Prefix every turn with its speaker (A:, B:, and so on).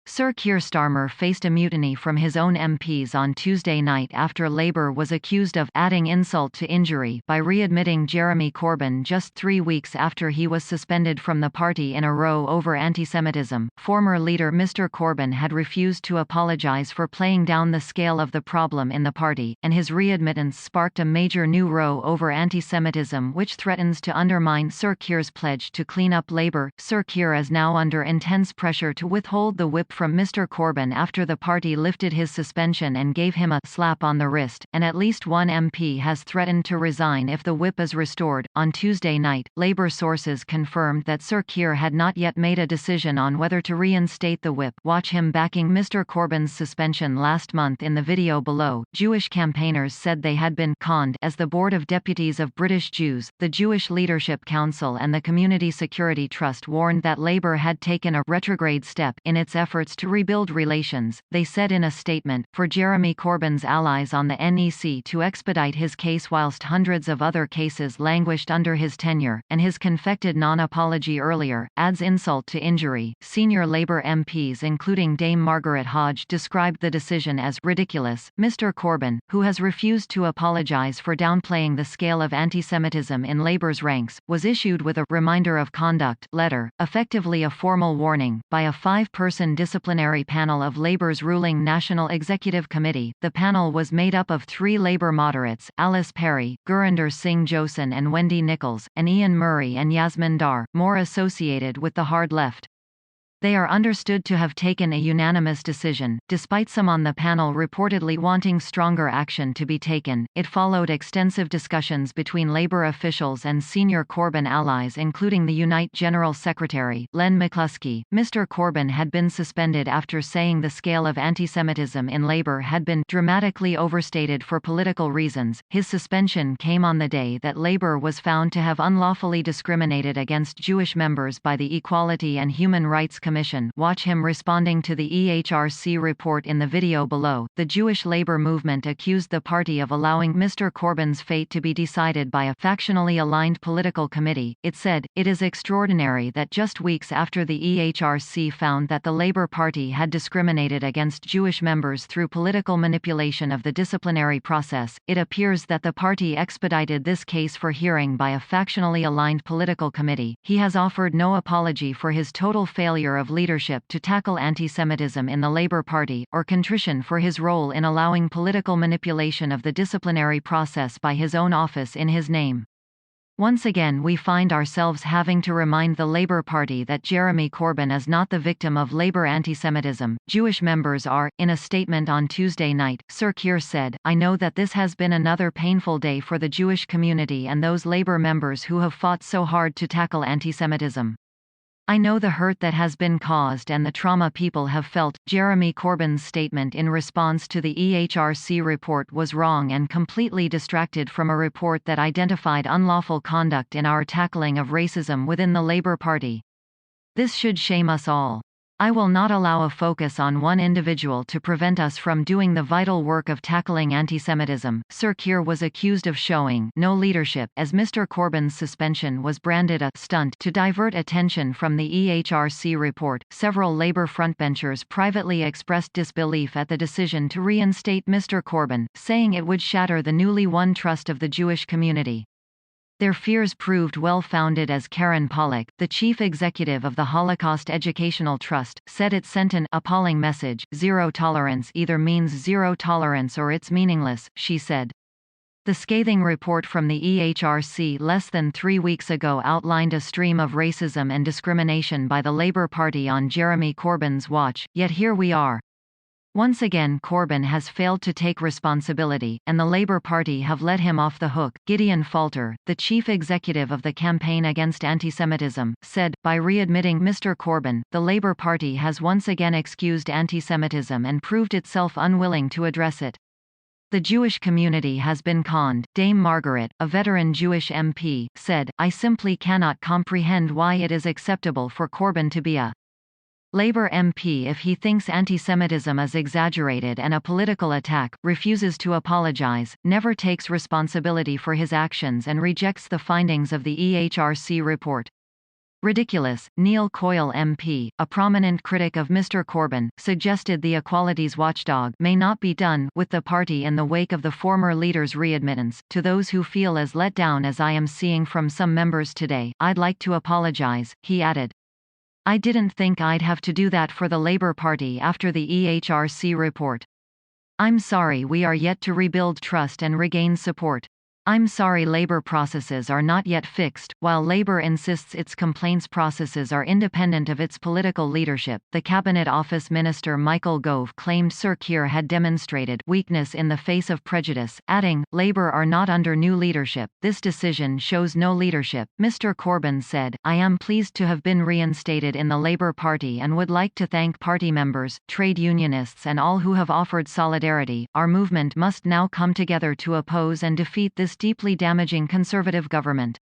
A: Sir Keir Starmer faced a mutiny from his own MPs on Tuesday night after Labour was accused of adding insult to injury by readmitting Jeremy Corbyn just 3 weeks after he was suspended from the party in a row over anti-Semitism. Former leader Mr Corbyn had refused to apologise for playing down the scale of the problem in the party, and his readmittance sparked a major new row over anti-Semitism which threatens to undermine Sir Keir's pledge to clean up Labour. Sir Keir is now under intense pressure to withhold the whip from Mr Corbyn after the party lifted his suspension and gave him a slap on the wrist, and at least one MP has threatened to resign if the whip is restored. On Tuesday night, Labour sources confirmed that Sir Keir had not yet made a decision on whether to reinstate the whip. Watch him backing Mr Corbyn's suspension last month in the video below. Jewish campaigners said they had been conned as the Board of Deputies of British Jews, the Jewish Leadership Council and the Community Security Trust warned that Labour had taken a retrograde step in its efforts to rebuild relations. They said in a statement, for Jeremy Corbyn's allies on the NEC to expedite his case whilst hundreds of other cases languished under his tenure, and his confected non-apology earlier, adds insult to injury. Senior Labour MPs including Dame Margaret Hodge described the decision as ridiculous. Mr Corbyn, who has refused to apologise for downplaying the scale of anti-Semitism in Labour's ranks, was issued with a reminder of conduct letter, effectively a formal warning, by a 5-person disciplinary panel of Labour's ruling National Executive Committee. The panel was made up of 3 Labour moderates, Alice Perry, Gurinder Singh Josen and Wendy Nichols, and Ian Murray and Yasmin Dar, more associated with the hard left. They are understood to have taken a unanimous decision, despite some on the panel reportedly wanting stronger action to be taken. It followed extensive discussions between Labour officials and senior Corbyn allies including the Unite General Secretary, Len McCluskey. Mr Corbyn had been suspended after saying the scale of anti-Semitism in Labour had been dramatically overstated for political reasons. His suspension came on the day that Labour was found to have unlawfully discriminated against Jewish members by the Equality and Human Rights Commission. Watch him responding to the EHRC report in the video below. The Jewish Labour movement accused the party of allowing Mr Corbyn's fate to be decided by a factionally aligned political committee. It said, "It is extraordinary that just weeks after the EHRC found that the Labour Party had discriminated against Jewish members through political manipulation of the disciplinary process, it appears that the party expedited this case for hearing by a factionally aligned political committee. He has offered no apology for his total failure of leadership to tackle anti-Semitism in the Labour Party, or contrition for his role in allowing political manipulation of the disciplinary process by his own office in his name." Once again we find ourselves having to remind the Labour Party that Jeremy Corbyn is not the victim of Labour anti-Semitism. Jewish members are. In a statement on Tuesday night, Sir Keir said, "I know that this has been another painful day for the Jewish community and those Labour members who have fought so hard to tackle anti-Semitism. I know the hurt that has been caused and the trauma people have felt." Jeremy Corbyn's statement in response to the EHRC report was wrong and completely distracted from a report that identified unlawful conduct in our tackling of racism within the Labour Party. This should shame us all. I will not allow a focus on one individual to prevent us from doing the vital work of tackling anti-Semitism. Sir Keir was accused of showing no leadership as Mr Corbyn's suspension was branded a stunt to divert attention from the EHRC report. Several Labour frontbenchers privately expressed disbelief at the decision to reinstate Mr Corbyn, saying it would shatter the newly won trust of the Jewish community. Their fears proved well-founded as Karen Pollock, the chief executive of the Holocaust Educational Trust, said it sent an appalling message. Zero tolerance either means zero tolerance or it's meaningless, she said. The scathing report from the EHRC less than 3 weeks ago outlined a stream of racism and discrimination by the Labour Party on Jeremy Corbyn's watch, yet here we are. Once again Corbyn has failed to take responsibility, and the Labour Party have let him off the hook. Gideon Falter, the chief executive of the Campaign Against Anti-Semitism, said, "By readmitting Mr Corbyn, the Labour Party has once again excused anti-Semitism and proved itself unwilling to address it. The Jewish community has been conned." Dame Margaret, a veteran Jewish MP, said, "I simply cannot comprehend why it is acceptable for Corbyn to be a Labour MP if he thinks anti-Semitism is exaggerated and a political attack, refuses to apologise, never takes responsibility for his actions and rejects the findings of the EHRC report." Ridiculous. Neil Coyle MP, a prominent critic of Mr Corbyn, suggested the equalities watchdog may not be done with the party in the wake of the former leader's readmittance. To those who feel as let down as I am seeing from some members today, I'd like to apologise, he added. I didn't think I'd have to do that for the Labour Party after the EHRC report. I'm sorry we are yet to rebuild trust and regain support. I'm sorry Labour processes are not yet fixed. While Labour insists its complaints processes are independent of its political leadership, the Cabinet Office Minister Michael Gove claimed Sir Keir had demonstrated weakness in the face of prejudice, adding, Labour are not under new leadership. This decision shows no leadership. Mr Corbyn said, I am pleased to have been reinstated in the Labour Party and would like to thank party members, trade unionists and all who have offered solidarity. Our movement must now come together to oppose and defeat this deeply damaging Conservative government.